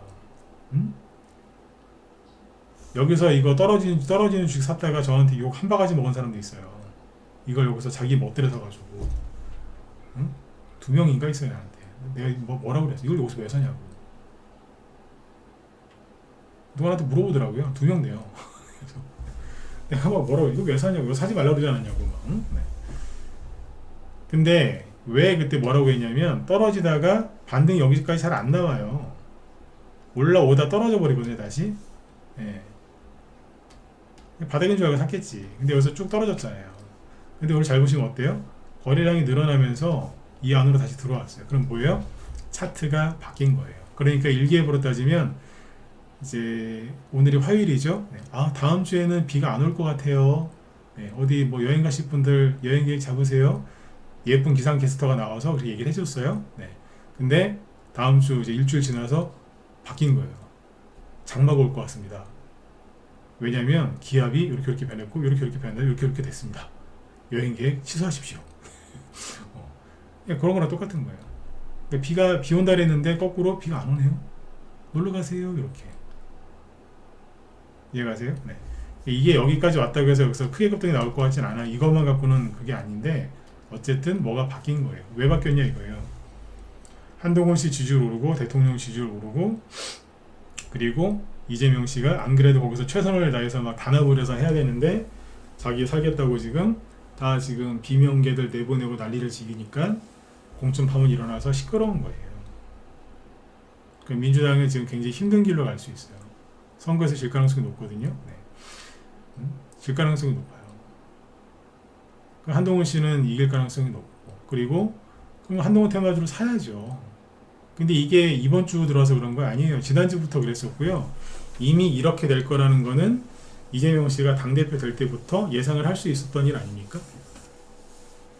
여기서 이거 떨어지는 주식 샀다가 저한테 욕 한 바가지 먹은 사람도 있어요. 이걸 여기서 자기 멋대로 사가지고, 응? 2명인가 있어요 나한테. 내가 뭐라고 그랬어? 이걸 여기서 왜 사냐고. 누구한테 물어보더라고요. 2명 내요. 그래서 내가 막 뭐라고 이거 왜 사냐고, 이거 사지 말라고 그러지 않았냐고 막. 응? 네. 근데 왜 그때 뭐라고 했냐면 떨어지다가 반등이 여기까지 잘 안 나와요. 올라오다 떨어져 버리거든요 다시. 예. 바닥인 줄 알고 샀겠지. 근데 여기서 쭉 떨어졌잖아요. 근데 오늘 잘 보시면 어때요? 거래량이 늘어나면서 이 안으로 다시 들어왔어요. 그럼 뭐예요? 차트가 바뀐 거예요. 그러니까 일기예보로 따지면 이제 오늘이 화요일이죠. 네. 아 다음 주에는 비가 안 올 것 같아요. 네. 어디 뭐 여행 가실 분들 여행 계획 잡으세요. 예쁜 기상캐스터가 나와서 그렇게 얘기를 해줬어요. 네. 근데 다음 주 이제 일주일 지나서 바뀐 거예요. 장마가 올 것 같습니다. 왜냐면 기압이 이렇게 변했고 이렇게 변했다 이렇게 됐습니다. 여행 계획 취소하십시오. 그런 거랑 똑같은 거예요. 그러니까 비 온다 그랬는데 거꾸로 비가 안 오네요. 놀러 가세요 이렇게. 이해가세요? 네. 이게 여기까지 왔다고 해서 여기서 크게 급등이 나올 것 같진 않아. 이것만 갖고는 그게 아닌데 어쨌든 뭐가 바뀐 거예요. 왜 바뀌었냐 이거예요. 한동훈 씨 지지율 오르고 대통령 지지율 오르고 그리고 이재명 씨가 안 그래도 거기서 최선을 다해서 막 단합을 해야 되는데 자기 살겠다고 지금 다 지금 비명계들 내보내고 난리를 지기니까 공천 파문이 일어나서 시끄러운 거예요. 그 민주당은 지금 굉장히 힘든 길로 갈 수 있어요. 선거에서 질 가능성이 높거든요. 네. 질 가능성이 높아요. 한동훈 씨는 이길 가능성이 높고 그리고 그럼 한동훈 테마주를 사야죠. 근데 이게 이번 주 들어와서 그런 거 아니에요. 지난주부터 그랬었고요. 이미 이렇게 될 거라는 거는 이재명 씨가 당대표 될 때부터 예상을 할 수 있었던 일 아닙니까?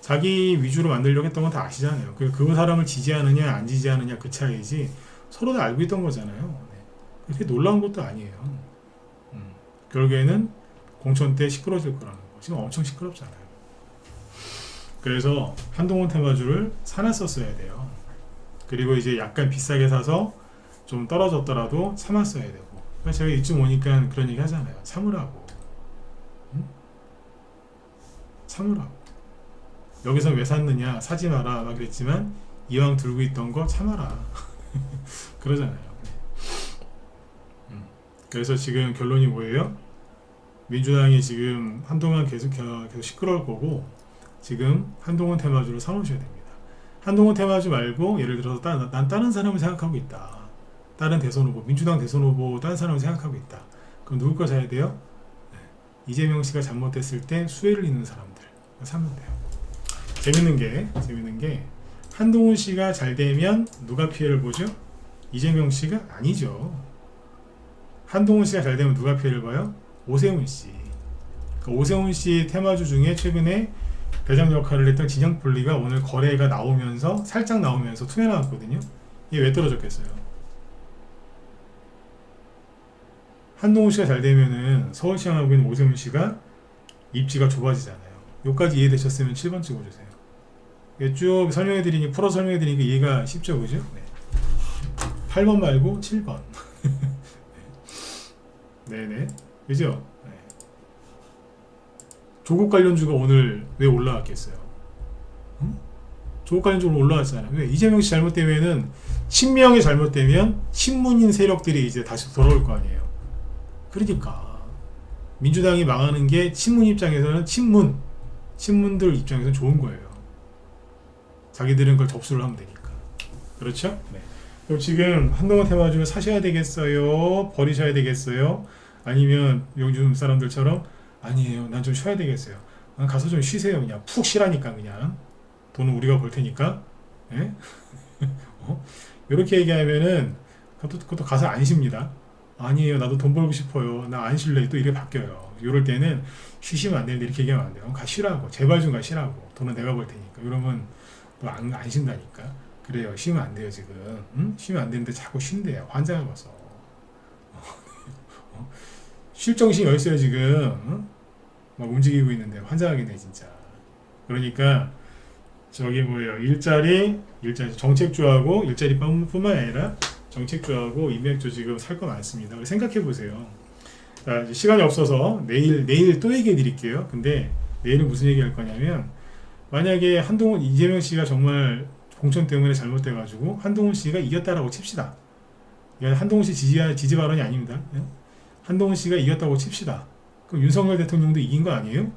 자기 위주로 만들려고 했던 건 다 아시잖아요. 그 사람을 지지하느냐 안 지지하느냐 그 차이지 서로 다 알고 있던 거잖아요. 네. 그렇게 놀라운 것도 아니에요. 결국에는 공천 때 시끄러질 거라는 거. 지금 엄청 시끄럽잖아요. 그래서 한동훈 테마주를 사놨었어야 돼요. 그리고 이제 약간 비싸게 사서 좀 떨어졌더라도 참았어야 되고. 그래서 제가 이쯤 오니까 그런 얘기 하잖아요. 참으라고. 응? 참으라고. 여기서 왜 샀느냐 사지 마라 막 그랬지만 이왕 들고 있던 거 참아라. 그러잖아요. 그래서 지금 결론이 뭐예요? 민주당이 지금 한동안 계속 시끄러울 거고 지금 한동훈 테마주를 사놓으셔야 됩니다. 한동훈 테마주 말고 예를 들어서 난 다른 사람을 생각하고 있다. 다른 대선 후보, 민주당 대선 후보 다른 사람을 생각하고 있다. 그럼 누굴 거 사야 돼요? 네. 이재명 씨가 잘못됐을 때 수혜를 잇는 사람들 사면 돼요. 재밌는 게 한동훈 씨가 잘 되면 누가 피해를 보죠? 이재명 씨가 아니죠. 한동훈 씨가 잘 되면 누가 피해를 봐요? 오세훈 씨. 그러니까 오세훈 씨 테마주 중에 최근에 대장 역할을 했던 진영폴리가 오늘 거래가 나오면서 살짝 나오면서 투매 나왔거든요. 이게 왜 떨어졌겠어요? 한동훈 씨가 잘 되면은 서울시장하고 있는 오세훈 씨가 입지가 좁아지잖아요. 여기까지 이해되셨으면 7번 찍어주세요. 쭉 설명해드리니 풀어 설명해드리니까 이해가 쉽죠, 그죠? 네. 8번 말고 7번. 네네, 그죠? 네. 조국 관련주가 오늘 왜 올라왔겠어요? 응? 조국 관련주가 올라왔잖아요. 왜? 이재명 씨 잘못되면은 친명이 잘못되면 친문인 세력들이 이제 다시 돌아올 거 아니에요. 그러니까 민주당이 망하는 게 친문 입장에서는 친문들 입장에서는 좋은 거예요. 자기들은 그걸 접수를 하면 되니까. 그렇죠? 네. 그럼 지금 한동훈 테마주를 사셔야 되겠어요? 버리셔야 되겠어요? 아니면 요즘 사람들처럼 아니에요. 난 좀 쉬어야 되겠어요. 가서 좀 쉬세요. 그냥 푹 쉬라니까 그냥. 돈은 우리가 벌 테니까. 예? 이렇게 얘기하면은 그것도 가서 안 쉽니다. 아니에요. 나도 돈 벌고 싶어요. 나 안 쉴래. 또 이래 바뀌어요. 이럴 때는 쉬시면 안 되는데 이렇게 얘기하면 안 돼요. 가 쉬라고. 제발 좀 가 쉬라고. 돈은 내가 벌 테니까. 이러면 또 안 쉰다니까. 그래요. 쉬면 안 돼요 지금. 응? 쉬면 안 되는데 자꾸 쉰대요. 환장을 봐서. 쉴 정신이 어딨어요 지금. 응? 막 움직이고 있는데 환장하겠네 진짜. 그러니까 저기 뭐예요. 일자리 정책주하고 일자리뿐만 아니라 정책주하고 인맥주 지금 살 거 많습니다. 생각해 보세요. 자, 시간이 없어서 내일 또 얘기해 드릴게요. 근데 내일은 무슨 얘기 할 거냐면, 만약에 한동훈, 이재명 씨가 정말 공천 때문에 잘못돼가지고 한동훈 씨가 이겼다라고 칩시다. 이건 한동훈 씨 지지 발언이 아닙니다. 한동훈 씨가 이겼다고 칩시다. 그럼 윤석열 대통령도 이긴 거 아니에요?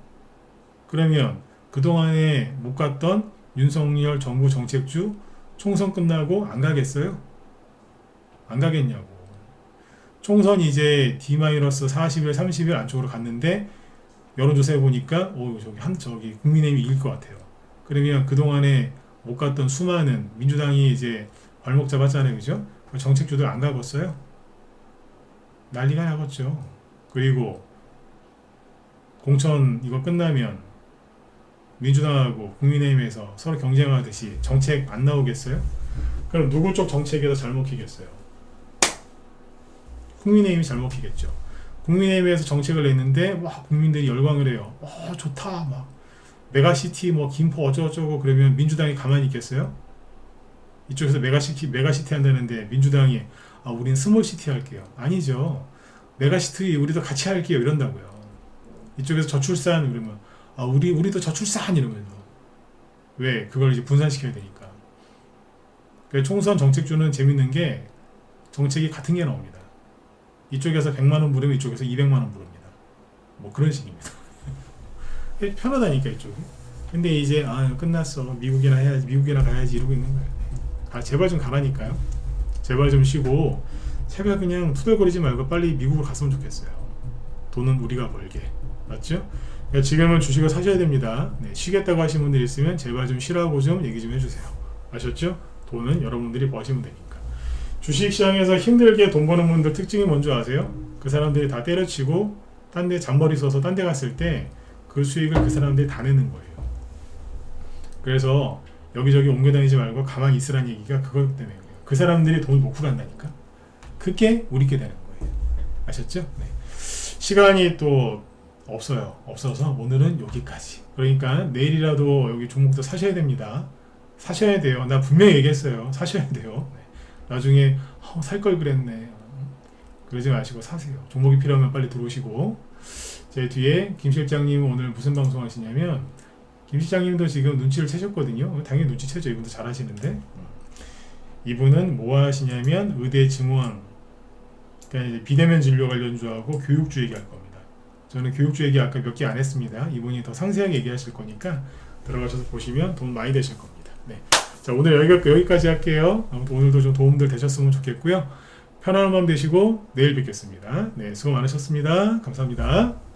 그러면 그동안에 못 갔던 윤석열 정부 정책주 총선 끝나고 안 가겠어요? 안 가겠냐고. 총선 이제 D-40일, 30일 안쪽으로 갔는데 여론조사해 보니까 저기 국민의힘이 이길 것 같아요. 그러면 그동안에 못 갔던 수많은 민주당이 이제 발목 잡았잖아요. 그죠? 정책주들 안 가겠어요? 난리가 나겠죠. 그리고 공천 이거 끝나면 민주당하고 국민의힘에서 서로 경쟁하듯이 정책 안 나오겠어요? 그럼 누구 쪽 정책에서 잘 먹히겠어요? 국민의힘이 잘 먹히겠죠. 국민의힘에서 정책을 냈는데 와 국민들이 열광을 해요. 좋다 막 메가시티 뭐 김포 어쩌고저쩌고 그러면 민주당이 가만히 있겠어요? 이쪽에서 메가시티 한다는데 민주당이 우린 스몰시티 할게요. 아니죠. 메가시티 우리도 같이 할게요. 이런다고요. 이쪽에서 저출산 그러면 우리도 저출산 이러면서 왜 그걸 이제 분산시켜야 되니까. 그래서 총선 정책주는 재밌는 게 정책이 같은 게 나옵니다. 이쪽에서 100만원 부르면 이쪽에서 200만원 부릅니다. 뭐 그런 식입니다. 편하다니까 이쪽이. 근데 이제 끝났어. 미국이나 가야지 이러고 있는 거예요. 제발 좀 가라니까요. 제발 좀 쉬고 제발 그냥 투덜거리지 말고 빨리 미국으로 갔으면 좋겠어요. 돈은 우리가 벌게. 맞죠? 그러니까 지금은 주식을 사셔야 됩니다. 네, 쉬겠다고 하신 분들 있으면 제발 좀 쉬라고 좀 얘기 좀 해주세요. 아셨죠? 돈은 여러분들이 버시면 되니까. 주식시장에서 힘들게 돈 버는 분들 특징이 뭔지 아세요? 그 사람들이 다 때려치고 딴 데 잔머리 써서 딴 데 갔을 때 그 수익을 그 사람들이 다 내는 거예요. 그래서 여기저기 옮겨다니지 말고 가만히 있으라는 얘기가 그것 때문에요. 그 사람들이 돈을 놓고 간다니까. 그게 우리께 되는 거예요. 아셨죠? 네. 시간이 또 없어서 오늘은 여기까지. 그러니까 내일이라도 여기 종목도 사셔야 됩니다. 사셔야 돼요. 나 분명히 얘기했어요. 사셔야 돼요. 네. 나중에 살 걸 그랬네. 그러지 마시고 사세요. 종목이 필요하면 빨리 들어오시고. 제 뒤에 김 실장님 오늘 무슨 방송 하시냐면 김 실장님도 지금 눈치를 채셨거든요. 당연히 눈치채죠. 이분도 잘하시는데 이분은 뭐 하시냐면 의대 증원 그러니까 이제 비대면 진료 관련주하고 교육주 얘기할 겁니다. 저는 교육주 얘기 아까 몇 개 안 했습니다. 이분이 더 상세하게 얘기하실 거니까 들어가셔서 보시면 도움 많이 되실 겁니다. 네. 자, 오늘 여기까지 할게요. 아무튼 오늘도 좀 도움들 되셨으면 좋겠고요. 편안한 밤 되시고 내일 뵙겠습니다. 네, 수고 많으셨습니다. 감사합니다.